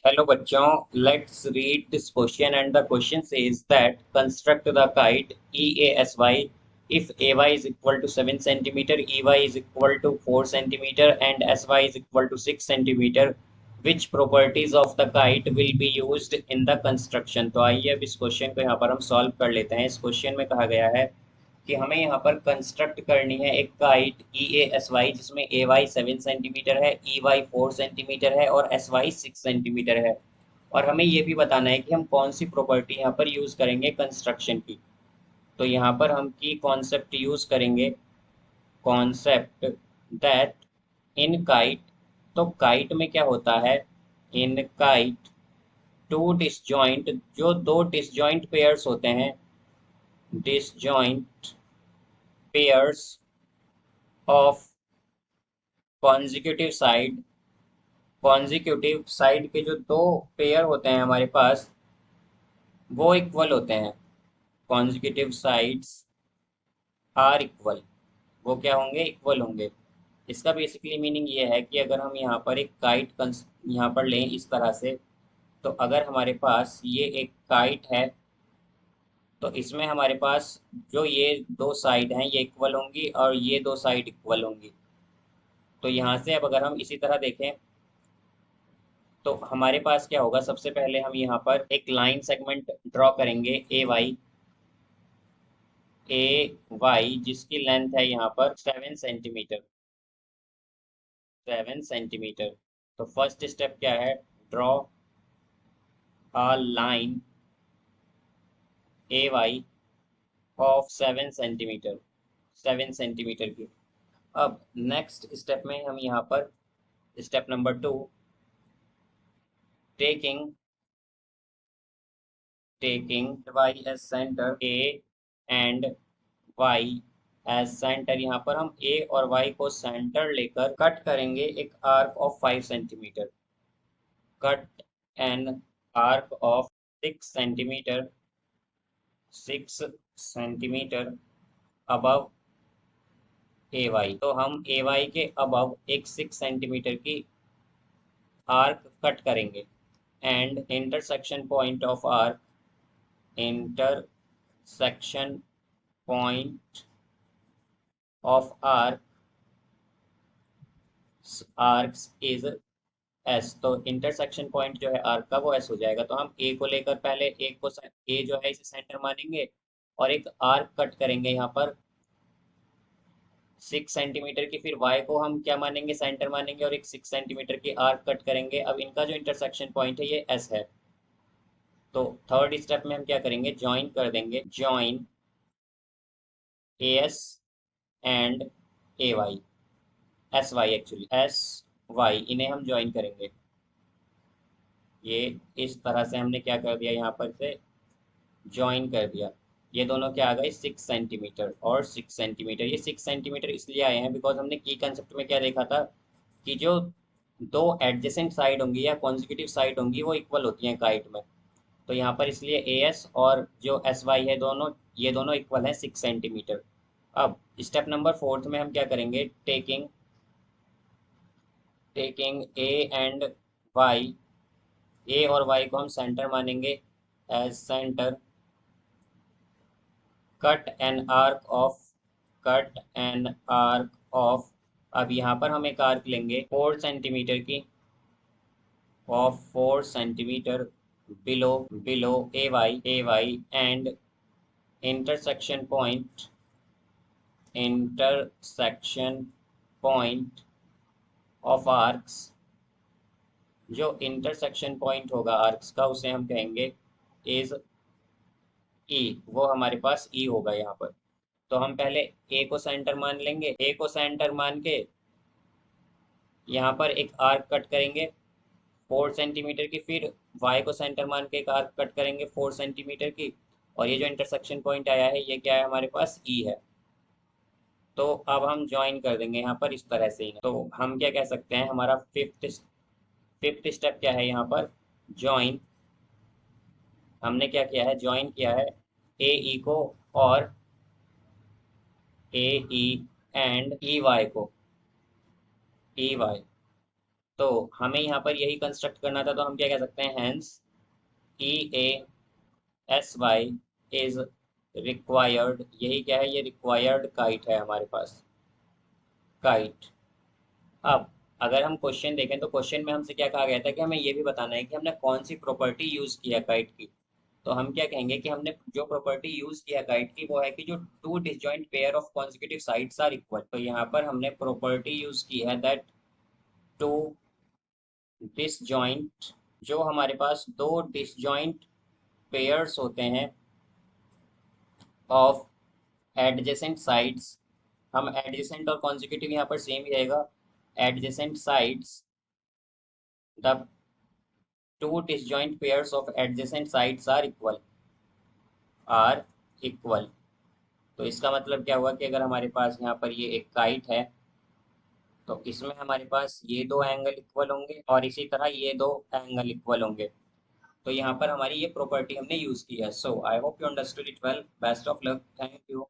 Hello बच्चों, let's read this question and the question says that construct the kite EASY if AY is equal to 7 centimeter, EY is equal to 4 centimeter and SY is equal to 6 centimeter. Which properties of the kite will be used in the construction? तो आइए अब इस question को यहाँ पर हम solve कर लेते हैं। इस क्वेश्चन में कहा गया है कि हमें यहाँ पर कंस्ट्रक्ट करनी है एक काइट EASY जिसमें AY 7 सेंटीमीटर है, EY 4 सेंटीमीटर है और SY 6 सेंटीमीटर है। और हमें ये भी बताना है कि हम कौन सी प्रॉपर्टी यहाँ पर यूज करेंगे कंस्ट्रक्शन की। तो यहाँ पर हम की कॉन्सेप्ट यूज करेंगे, कॉन्सेप्ट दैट इन काइट। तो काइट में क्या होता है, इन काइट टू डिसजॉइंट, जो दो डिसजॉइंट पेयर्स होते हैं, disjoint pairs of consecutive side, consecutive side के जो दो पेयर होते हैं हमारे पास वो इक्वल होते हैं। कॉन्जिक्यूटिव साइड्स आर इक्वल, वो क्या होंगे, इक्वल होंगे। इसका बेसिकली मीनिंग ये है कि अगर हम यहाँ पर एक काइट यहाँ पर लें इस तरह से, तो अगर हमारे पास ये एक काइट है तो इसमें हमारे पास जो ये दो साइड हैं ये इक्वल होंगी और ये दो साइड इक्वल होंगी। तो यहाँ से अब अगर हम इसी तरह देखें तो हमारे पास क्या होगा, सबसे पहले हम यहाँ पर एक लाइन सेगमेंट ड्रॉ करेंगे ए वाई जिसकी लेंथ है यहाँ पर 7 सेंटीमीटर, 7 सेंटीमीटर। तो फर्स्ट स्टेप क्या है, draw a line A Y of 7 centimetre, 7 centimetre की। अब नेक्स्ट स्टेप में हम यहाँ पर step number 2, taking taking Y as centre, A and Y as centre, यहाँ पर हम ए और वाई को सेंटर लेकर कट करेंगे एक arc of 5 centimetre. Cut an arc of 6 centimetre, 6 centimetre above A Y. तो हम ए वाई के अबव एक 6 सेंटीमीटर की आर्क कट करेंगे and intersection point of arc, intersection point of arcs is S. तो इंटरसेक्शन पॉइंट जो है आर्क का वो एस हो जाएगा। तो हम ए को लेकर पहले ए को, ए जो है इसे सेंटर मानेंगे और एक आर्क कट करेंगे यहाँ पर 6 सेंटीमीटर की। फिर वाई को हम क्या मानेंगे, सेंटर मानेंगे और एक 6 सेंटीमीटर की आर्क कट करेंगे। अब इनका जो इंटरसेक्शन पॉइंट है ये एस है। तो थर्ड स्टेप में हम क्या करेंगे, ज्वाइन कर देंगे, join A S and A Y, S Y actually, S Y, इन्हें हम ज्वाइन करेंगे। ये इस तरह से हमने क्या कर दिया, यहाँ पर से ज्वाइन कर दिया। ये दोनों क्या आ गए, 6 सेंटीमीटर और 6 सेंटीमीटर। ये 6 सेंटीमीटर इसलिए आए हैं बिकॉज हमने की कंसेप्ट में क्या देखा था कि जो दो एडजेसेंट साइड होंगी या कॉन्जिक्यूटिव साइड होंगी वो इक्वल होती हैं काइट में। तो यहाँ पर इसलिए ए एस और जो एस वाई है दोनों, ये दोनों इक्वल हैं 6 सेंटीमीटर। अब स्टेप नंबर 4 में हम क्या करेंगे, taking taking A and Y, A और वाई को हम सेंटर मानेंगे as centre, cut an arc of, cut an arc of. अब यहाँ पर हम एक आर्क लेंगे 4 सेंटीमीटर की, of 4 centimetre below, below A Y and intersection point, intersection point of arcs. जो इंटरसेक्शन पॉइंट होगा आर्क्स का उसे हम कहेंगे इज ई, वो हमारे पास ई होगा यहाँ पर। तो हम पहले ए को सेंटर मान लेंगे, ए को सेंटर मान के यहाँ पर एक आर्क कट करेंगे 4 सेंटीमीटर की। फिर वाई को सेंटर मान के एक आर्क कट करेंगे 4 सेंटीमीटर की। और ये जो इंटरसेक्शन पॉइंट आया है ये क्या है, हमारे पास ई है। तो अब हम ज्वाइन कर देंगे यहाँ पर इस तरह से ही। तो हम क्या कह सकते हैं, हमारा फिफ्थ स्टेप क्या है यहाँ पर, ज्वाइन। हमने क्या किया है, ज्वाइन किया है ए ई को और ए ई एंड ई वाई को, ई वाई। तो हमें यहाँ पर यही कंस्ट्रक्ट करना था, तो हम क्या कह सकते हैं, hence E A S Y is required, यही क्या है, ये रिक्वायर्ड काइट है हमारे पास, काइट। अब अगर हम क्वेश्चन देखें तो क्वेश्चन में हमसे क्या कहा गया था कि हमें ये भी बताना है कि हमने कौन सी प्रॉपर्टी यूज किया काइट की। तो हम क्या कहेंगे कि हमने जो प्रॉपर्टी यूज किया काइट की वो है कि जो two disjoint pair of consecutive sides are equal. तो यहाँ पर हमने प्रॉपर्टी यूज की है दैट टू डिसजॉइंट, जो हमारे पास दो डिसजॉइंट पेयर्स होते हैं ऑफ एडजेसेंट साइड्स, हम एडजेसेंट और कॉन्जिक्यूटिव यहाँ पर सेम ही रहेगा, adjacent sides, the two disjoint pairs of adjacent sides are equal. तो इसका मतलब क्या हुआ कि अगर हमारे पास यहाँ पर ये एक काइट है तो इसमें हमारे पास ये दो एंगल इक्वल होंगे और इसी तरह ये दो एंगल इक्वल होंगे। तो यहाँ पर हमारी ये प्रॉपर्टी हमने यूज की है। So I hope you understood it well, best of luck, thank you.